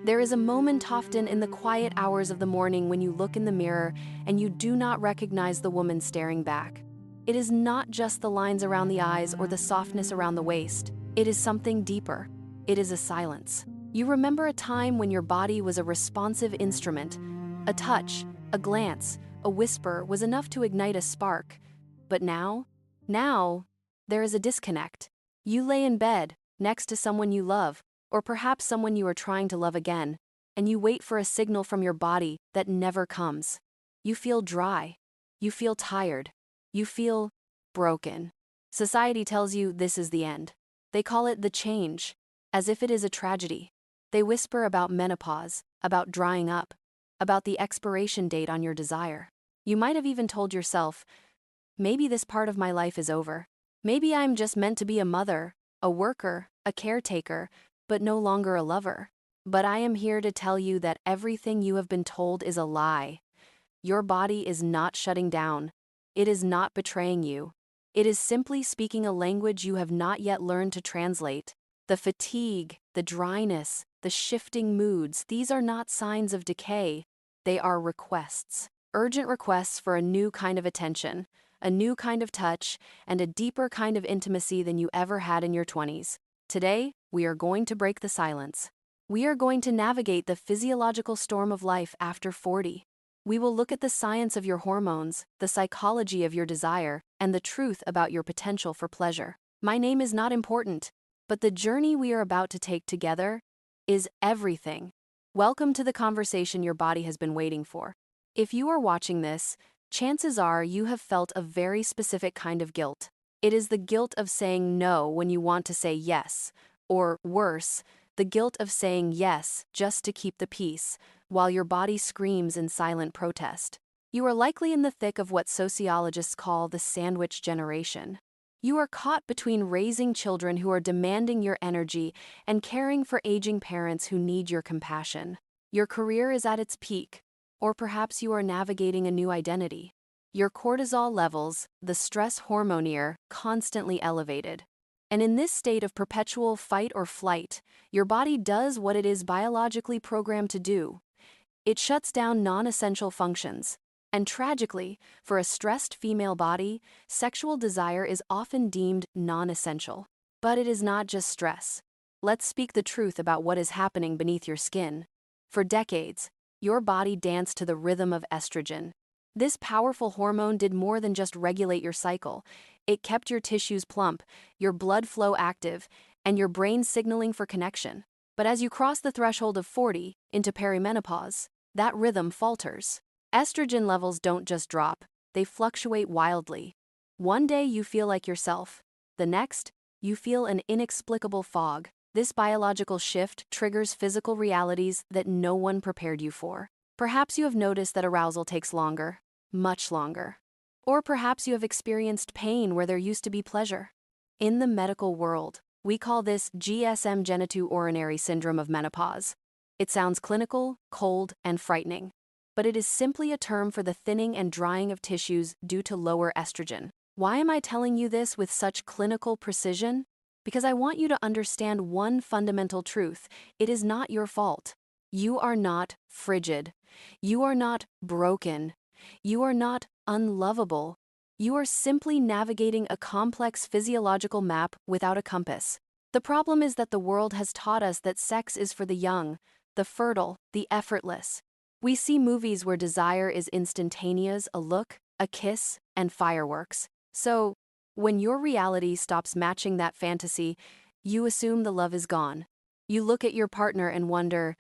There is a moment often in the quiet hours of the morning when you look in the mirror and you do not recognize the woman staring back. It is not just the lines around the eyes or the softness around the waist. It is something deeper. It is a silence. You remember a time when your body was a responsive instrument. A touch, a glance, a whisper was enough to ignite a spark. But now, there is a disconnect. You lay in bed, next to someone you love, or perhaps someone you are trying to love again, and you wait for a signal from your body that never comes. You feel dry. You feel tired. You feel broken. Society tells you this is the end. They call it the change, as if it is a tragedy. They whisper about menopause, about drying up, about the expiration date on your desire. You might have even told yourself, maybe this part of my life is over. Maybe I'm just meant to be a mother, a worker, a caretaker, but no longer a lover. But I am here to tell you that everything you have been told is a lie. Your body is not shutting down. It is not betraying you. It is simply speaking a language you have not yet learned to translate. The fatigue, the dryness, the shifting moods, these are not signs of decay. They are requests. Urgent requests for a new kind of attention, a new kind of touch, and a deeper kind of intimacy than you ever had in your 20s. Today, we are going to break the silence. We are going to navigate the physiological storm of life after 40. We will look at the science of your hormones, the psychology of your desire, and the truth about your potential for pleasure. My name is not important, but the journey we are about to take together is everything. Welcome to the conversation your body has been waiting for. If you are watching this, chances are you have felt a very specific kind of guilt. It is the guilt of saying no when you want to say yes, or worse, the guilt of saying yes just to keep the peace, while your body screams in silent protest. You are likely in the thick of what sociologists call the sandwich generation. You are caught between raising children who are demanding your energy and caring for aging parents who need your compassion. Your career is at its peak, or perhaps you are navigating a new identity. Your cortisol levels, the stress hormone, are constantly elevated. And in this state of perpetual fight or flight, your body does what it is biologically programmed to do. It shuts down non-essential functions. And tragically, for a stressed female body, sexual desire is often deemed non-essential. But it is not just stress. Let's speak the truth about what is happening beneath your skin. For decades, your body danced to the rhythm of estrogen. This powerful hormone did more than just regulate your cycle. It kept your tissues plump, your blood flow active, and your brain signaling for connection. But as you cross the threshold of 40 into perimenopause, that rhythm falters. Estrogen levels don't just drop, they fluctuate wildly. One day you feel like yourself. The next, you feel an inexplicable fog. This biological shift triggers physical realities that no one prepared you for. Perhaps you have noticed that arousal takes longer, much longer. Or perhaps you have experienced pain where there used to be pleasure. In the medical world, we call this GSM genitourinary syndrome of menopause. It sounds clinical, cold, and frightening, but it is simply a term for the thinning and drying of tissues due to lower estrogen. Why am I telling you this with such clinical precision? Because I want you to understand one fundamental truth. It is not your fault. You are not frigid. You are not broken. You are not unlovable. You are simply navigating a complex physiological map without a compass. The problem is that the world has taught us that sex is for the young, the fertile, the effortless. We see movies where desire is instantaneous, a look, a kiss, and fireworks. So, when your reality stops matching that fantasy, you assume the love is gone. You look at your partner and wonder,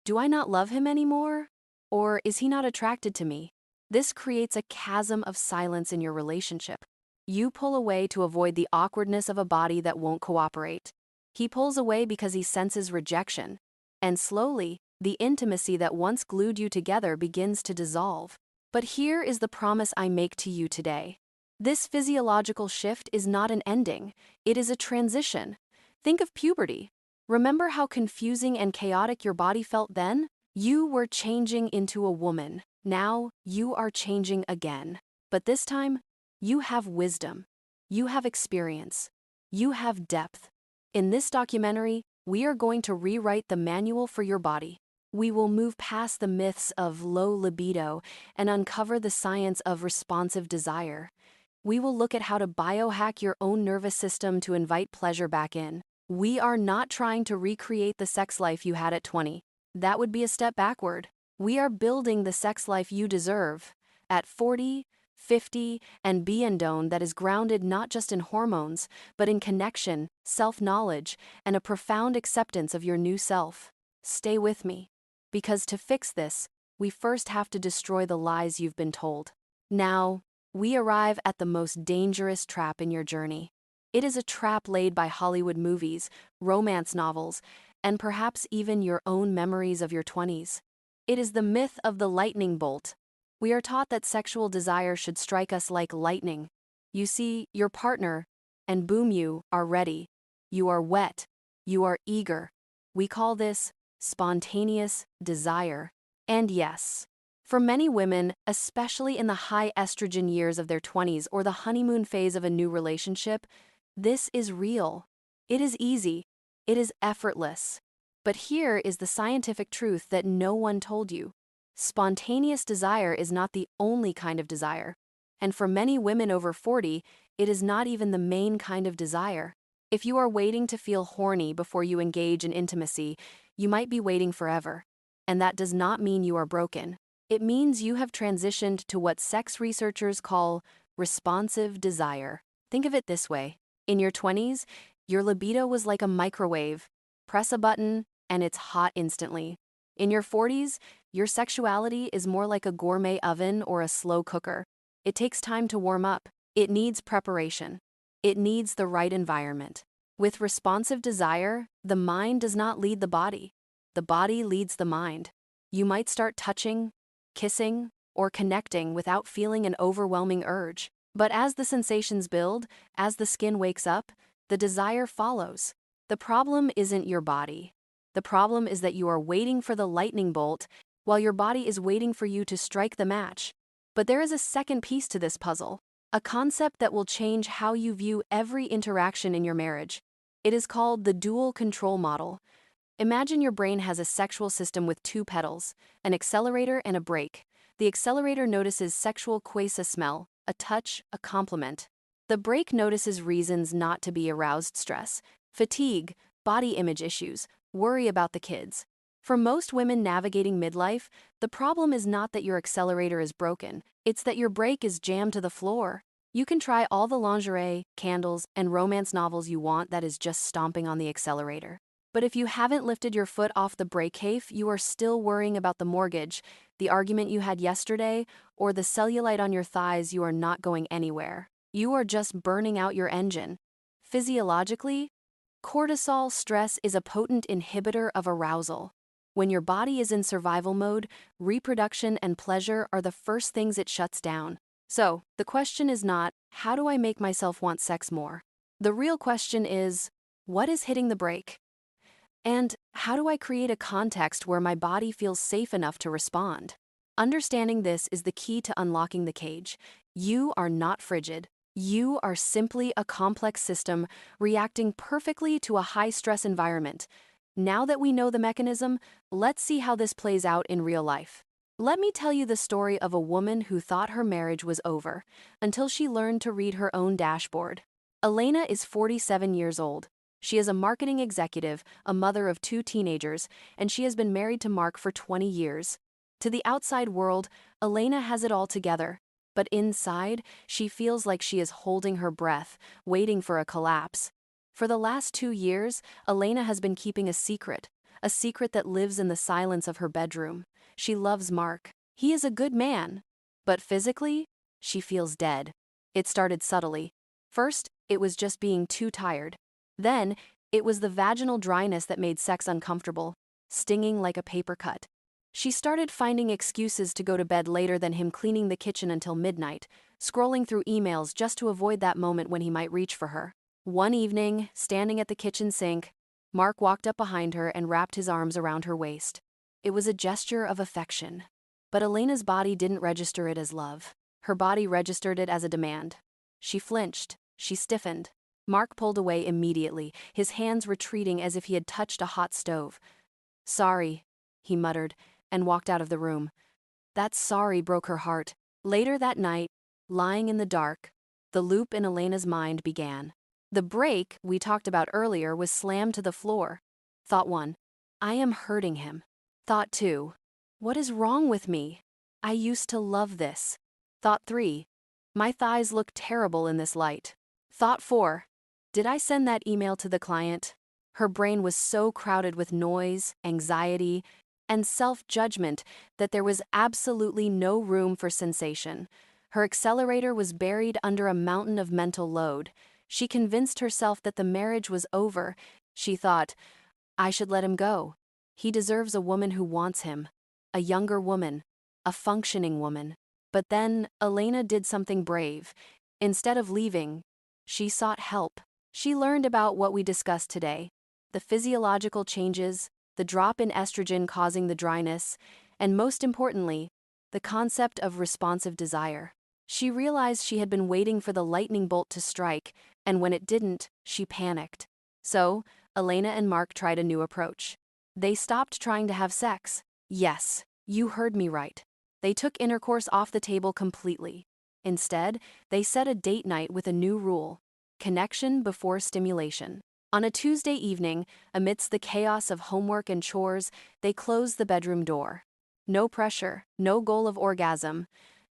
do I not love him anymore? Or is he not attracted to me? This creates a chasm of silence in your relationship. You pull away to avoid the awkwardness of a body that won't cooperate. He pulls away because he senses rejection. And slowly, the intimacy that once glued you together begins to dissolve. But here is the promise I make to you today. This physiological shift is not an ending, it is a transition. Think of puberty. Remember how confusing and chaotic your body felt then? You were changing into a woman. Now, you are changing again. But this time, you have wisdom. You have experience. You have depth. In this documentary, we are going to rewrite the manual for your body. We will move past the myths of low libido and uncover the science of responsive desire. We will look at how to biohack your own nervous system to invite pleasure back in. We are not trying to recreate the sex life you had at 20. That would be a step backward. We are building the sex life you deserve at 40, 50, and beyond, that is grounded not just in hormones, but in connection, self-knowledge, and a profound acceptance of your new self. Stay with me. Because to fix this, we first have to destroy the lies you've been told. Now, we arrive at the most dangerous trap in your journey. It is a trap laid by Hollywood movies, romance novels, and perhaps even your own memories of your 20s. It is the myth of the lightning bolt. We are taught that sexual desire should strike us like lightning. You see your partner, and boom, you are ready. You are wet. You are eager. We call this spontaneous desire. And yes, for many women, especially in the high estrogen years of their 20s or the honeymoon phase of a new relationship, this is real. It is easy. It is effortless. But here is the scientific truth that no one told you. Spontaneous desire is not the only kind of desire. And for many women over 40, it is not even the main kind of desire. If you are waiting to feel horny before you engage in intimacy, you might be waiting forever. And that does not mean you are broken. It means you have transitioned to what sex researchers call responsive desire. Think of it this way. In your 20s, your libido was like a microwave. Press a button, and it's hot instantly. In your 40s, your sexuality is more like a gourmet oven or a slow cooker. It takes time to warm up. It needs preparation. It needs the right environment. With responsive desire, the mind does not lead the body. The body leads the mind. You might start touching, kissing, or connecting without feeling an overwhelming urge. But as the sensations build, as the skin wakes up, the desire follows. The problem isn't your body. The problem is that you are waiting for the lightning bolt while your body is waiting for you to strike the match. But there is a second piece to this puzzle, a concept that will change how you view every interaction in your marriage. It is called the dual control model. Imagine your brain has a sexual system with two pedals, an accelerator and a brake. The accelerator notices sexual quasar smell, a touch, a compliment. The brake notices reasons not to be aroused: stress, fatigue, body image issues, worry about the kids. For most women navigating midlife, the problem is not that your accelerator is broken, it's that your brake is jammed to the floor. You can try all the lingerie, candles, and romance novels you want, that is just stomping on the accelerator. But if you haven't lifted your foot off the brake cave, you are still worrying about the mortgage, the argument you had yesterday, or the cellulite on your thighs. You are not going anywhere. You are just burning out your engine. Physiologically, cortisol stress is a potent inhibitor of arousal. When your body is in survival mode, reproduction and pleasure are the first things it shuts down. So, the question is not, how do I make myself want sex more? The real question is, what is hitting the brake? And how do I create a context where my body feels safe enough to respond? Understanding this is the key to unlocking the cage. You are not frigid. You are simply a complex system reacting perfectly to a high-stress environment. Now that we know the mechanism, let's see how this plays out in real life. Let me tell you the story of a woman who thought her marriage was over until she learned to read her own dashboard. Elena is 47 years old. She is a marketing executive, a mother of 2 teenagers, and she has been married to Mark for 20 years. To the outside world, Elena has it all together. But inside, she feels like she is holding her breath, waiting for a collapse. For the last 2 years, Elena has been keeping a secret that lives in the silence of her bedroom. She loves Mark. He is a good man. But physically, she feels dead. It started subtly. First, it was just being too tired. Then, it was the vaginal dryness that made sex uncomfortable, stinging like a paper cut. She started finding excuses to go to bed later than him, cleaning the kitchen until midnight, scrolling through emails just to avoid that moment when he might reach for her. One evening, standing at the kitchen sink, Mark walked up behind her and wrapped his arms around her waist. It was a gesture of affection. But Elena's body didn't register it as love. Her body registered it as a demand. She flinched. She stiffened. Mark pulled away immediately, his hands retreating as if he had touched a hot stove. "Sorry," he muttered, and walked out of the room. That sorry broke her heart. Later that night, lying in the dark, the loop in Elena's mind began. The brake we talked about earlier was slammed to the floor. Thought 1. I am hurting him. Thought 2. What is wrong with me? I used to love this. Thought 3. My thighs look terrible in this light. Thought 4. Did I send that email to the client? Her brain was so crowded with noise, anxiety, and self-judgment that there was absolutely no room for sensation. Her accelerator was buried under a mountain of mental load. She convinced herself that the marriage was over. She thought, I should let him go. He deserves a woman who wants him. A younger woman. A functioning woman. But then, Elena did something brave. Instead of leaving, she sought help. She learned about what we discussed today. The physiological changes, the drop in estrogen causing the dryness, and most importantly, the concept of responsive desire. She realized she had been waiting for the lightning bolt to strike, and when it didn't, she panicked. So, Elena and Mark tried a new approach. They stopped trying to have sex. Yes, you heard me right. They took intercourse off the table completely. Instead, they set a date night with a new rule: connection before stimulation. On a Tuesday evening, amidst the chaos of homework and chores, they closed the bedroom door. No pressure, no goal of orgasm,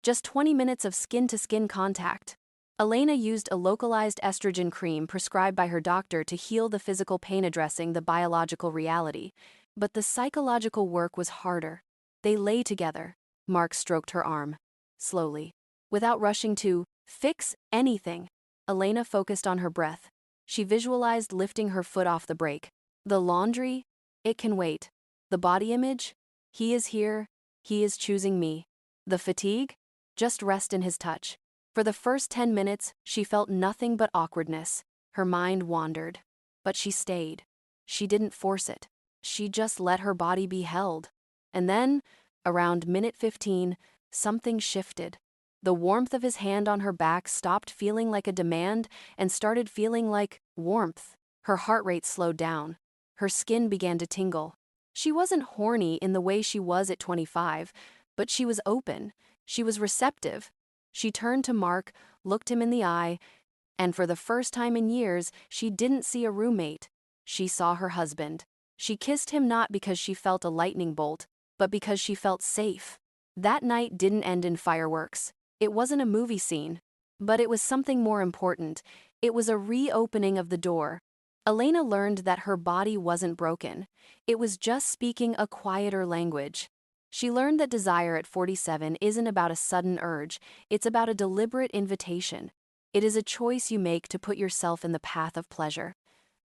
just 20 minutes of skin-to-skin contact. Elena used a localized estrogen cream prescribed by her doctor to heal the physical pain addressing the biological reality. But the psychological work was harder. They lay together. Mark stroked her arm. Slowly. Without rushing to fix anything, Elena focused on her breath. She visualized lifting her foot off the brake. The laundry? It can wait. The body image? He is here. He is choosing me. The fatigue? Just rest in his touch. For the first 10 minutes, she felt nothing but awkwardness. Her mind wandered. But she stayed. She didn't force it. She just let her body be held. And then, around minute 15, something shifted. The warmth of his hand on her back stopped feeling like a demand and started feeling like warmth. Her heart rate slowed down. Her skin began to tingle. She wasn't horny in the way she was at 25, but she was open. She was receptive. She turned to Mark, looked him in the eye, and for the first time in years, she didn't see a roommate. She saw her husband. She kissed him not because she felt a lightning bolt, but because she felt safe. That night didn't end in fireworks. It wasn't a movie scene. But it was something more important. It was a reopening of the door. Elena learned that her body wasn't broken. It was just speaking a quieter language. She learned that desire at 47 isn't about a sudden urge, it's about a deliberate invitation. It is a choice you make to put yourself in the path of pleasure.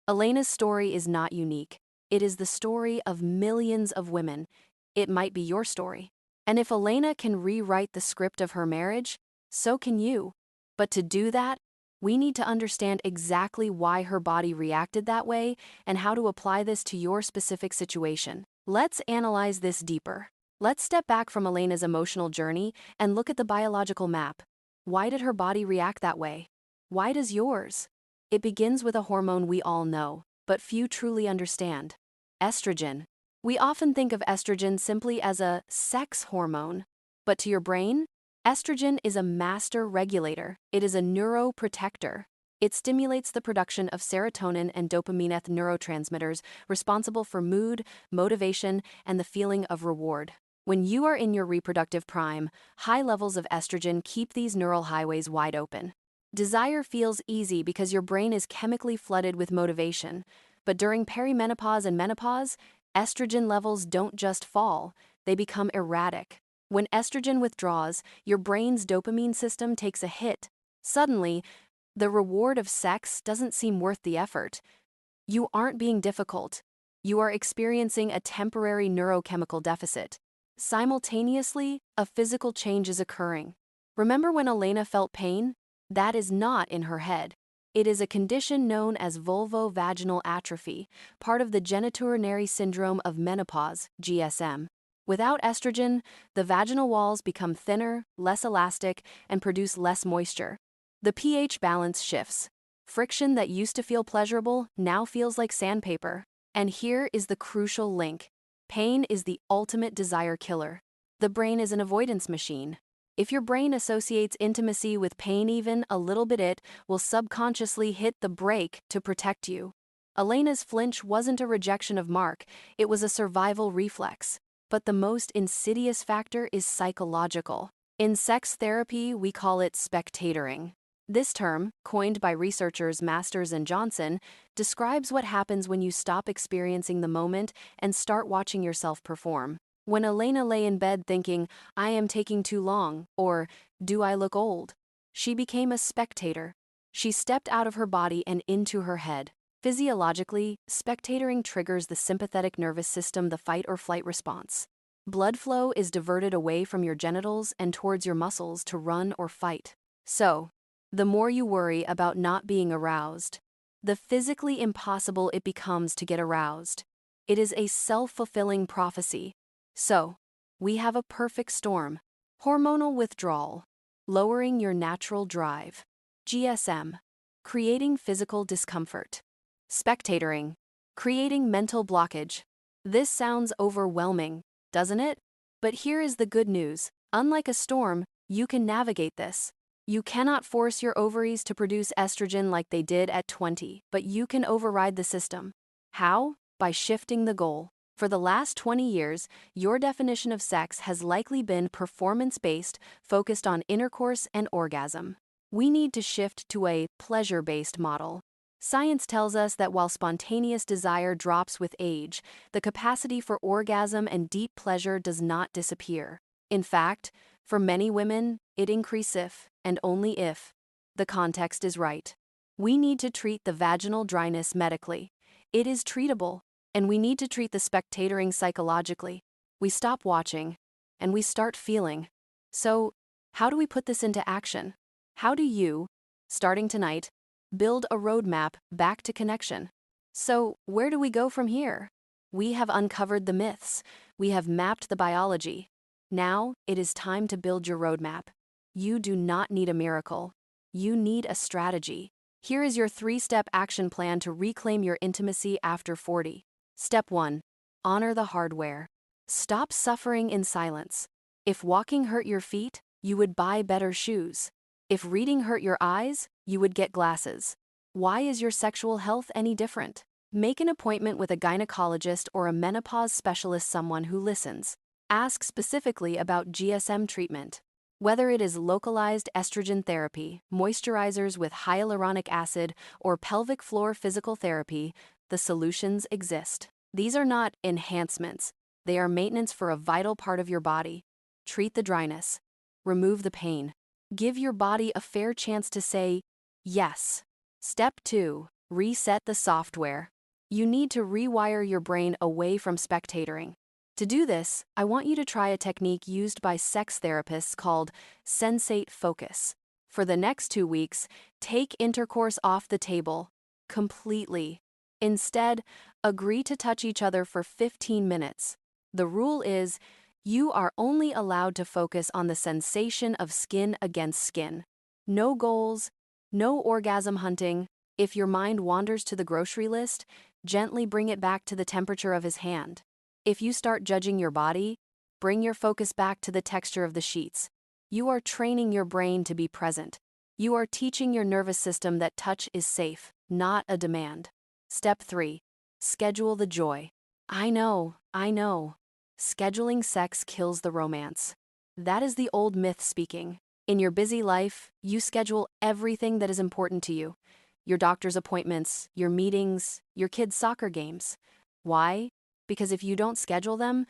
Elena's story is not unique. It is the story of millions of women. It might be your story. And if Elena can rewrite the script of her marriage, so can you. But to do that, we need to understand exactly why her body reacted that way and how to apply this to your specific situation. Let's analyze this deeper. Let's step back from Elena's emotional journey and look at the biological map. Why did her body react that way? Why does yours? It begins with a hormone we all know, but few truly understand: estrogen. We often think of estrogen simply as a sex hormone, but to your brain, estrogen is a master regulator. It is a neuroprotector. It stimulates the production of serotonin and dopamine neurotransmitters responsible for mood, motivation, and the feeling of reward. When you are in your reproductive prime, high levels of estrogen keep these neural highways wide open. Desire feels easy because your brain is chemically flooded with motivation, but during perimenopause and menopause, estrogen levels don't just fall, they become erratic. When estrogen withdraws, your brain's dopamine system takes a hit. Suddenly, the reward of sex doesn't seem worth the effort. You aren't being difficult. You are experiencing a temporary neurochemical deficit. Simultaneously, a physical change is occurring. Remember when Elena felt pain? That is not in her head. It is a condition known as vulvovaginal atrophy, part of the genitourinary syndrome of menopause, GSM. Without estrogen, the vaginal walls become thinner, less elastic, and produce less moisture. The pH balance shifts. Friction that used to feel pleasurable now feels like sandpaper. And here is the crucial link. Pain is the ultimate desire killer. The brain is an avoidance machine. If your brain associates intimacy with pain even a little bit, it will subconsciously hit the brake to protect you. Elena's flinch wasn't a rejection of Mark, it was a survival reflex. But the most insidious factor is psychological. In sex therapy, we call it spectatoring. This term, coined by researchers Masters and Johnson, describes what happens when you stop experiencing the moment and start watching yourself perform. When Elena lay in bed thinking, "I am taking too long," or "Do I look old?" she became a spectator. She stepped out of her body and into her head. Physiologically, spectatoring triggers the sympathetic nervous system, the fight or flight response. Blood flow is diverted away from your genitals and towards your muscles to run or fight. So, the more you worry about not being aroused, the physically impossible it becomes to get aroused. It is a self-fulfilling prophecy. So, we have a perfect storm. Hormonal withdrawal, lowering your natural drive. GSM, creating physical discomfort. Spectatoring, creating mental blockage. This sounds overwhelming, doesn't it? But here is the good news. Unlike a storm, you can navigate this. You cannot force your ovaries to produce estrogen like they did at 20, but you can override the system. How? By shifting the goal. For the last 20 years, your definition of sex has likely been performance-based, focused on intercourse and orgasm. We need to shift to a pleasure-based model. Science tells us that while spontaneous desire drops with age, the capacity for orgasm and deep pleasure does not disappear. In fact, for many women, it increases if, and only if, the context is right. We need to treat the vaginal dryness medically. It is treatable, and we need to treat the spectatoring psychologically. We stop watching, and we start feeling. So, how do we put this into action? How do you, starting tonight, build a roadmap back to connection? So, where do we go from here? We have uncovered the myths. We have mapped the biology. Now, it is time to build your roadmap. You do not need a miracle. You need a strategy. Here is your 3-step action plan to reclaim your intimacy after 40. Step 1. Honor the hardware. Stop suffering in silence. If walking hurt your feet, you would buy better shoes. If reading hurt your eyes, you would get glasses. Why is your sexual health any different? Make an appointment with a gynecologist or a menopause specialist, someone who listens. Ask specifically about GSM treatment. Whether it is localized estrogen therapy, moisturizers with hyaluronic acid, or pelvic floor physical therapy, the solutions exist. These are not enhancements. They are maintenance for a vital part of your body. Treat the dryness. Remove the pain. Give your body a fair chance to say yes. Step 2. Reset the software. You need to rewire your brain away from spectatoring. To do this, I want you to try a technique used by sex therapists called sensate focus. For the next 2 weeks, take intercourse off the table completely. Instead, agree to touch each other for 15 minutes. The rule is, you are only allowed to focus on the sensation of skin against skin. No goals, no orgasm hunting. If your mind wanders to the grocery list, gently bring it back to the temperature of his hand. If you start judging your body, bring your focus back to the texture of the sheets. You are training your brain to be present. You are teaching your nervous system that touch is safe, not a demand. Step 3. Schedule the joy. I know. Scheduling sex kills the romance. That is the old myth speaking. In your busy life, you schedule everything that is important to you. Your doctor's appointments, your meetings, your kids' soccer games. Why? Because if you don't schedule them,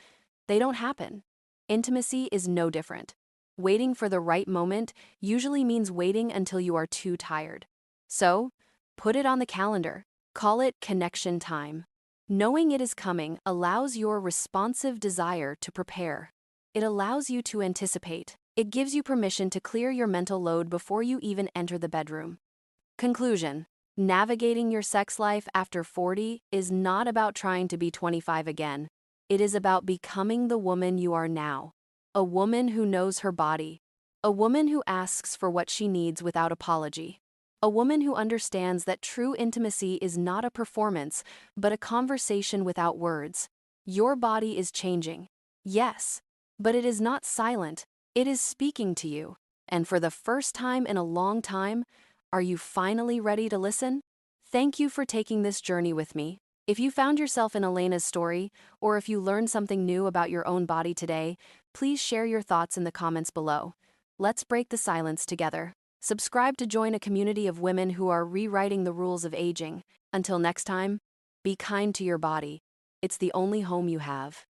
they don't happen. Intimacy is no different. Waiting for the right moment usually means waiting until you are too tired. So, put it on the calendar. Call it connection time. Knowing it is coming allows your responsive desire to prepare. It allows you to anticipate. It gives you permission to clear your mental load before you even enter the bedroom. Conclusion. Navigating your sex life after 40 is not about trying to be 25 again. It is about becoming the woman you are now. A woman who knows her body. A woman who asks for what she needs without apology. A woman who understands that true intimacy is not a performance, but a conversation without words. Your body is changing. Yes, but it is not silent. It is speaking to you. And for the first time in a long time, are you finally ready to listen? Thank you for taking this journey with me. If you found yourself in Elena's story, or if you learned something new about your own body today, please share your thoughts in the comments below. Let's break the silence together. Subscribe to join a community of women who are rewriting the rules of aging. Until next time, be kind to your body. It's the only home you have.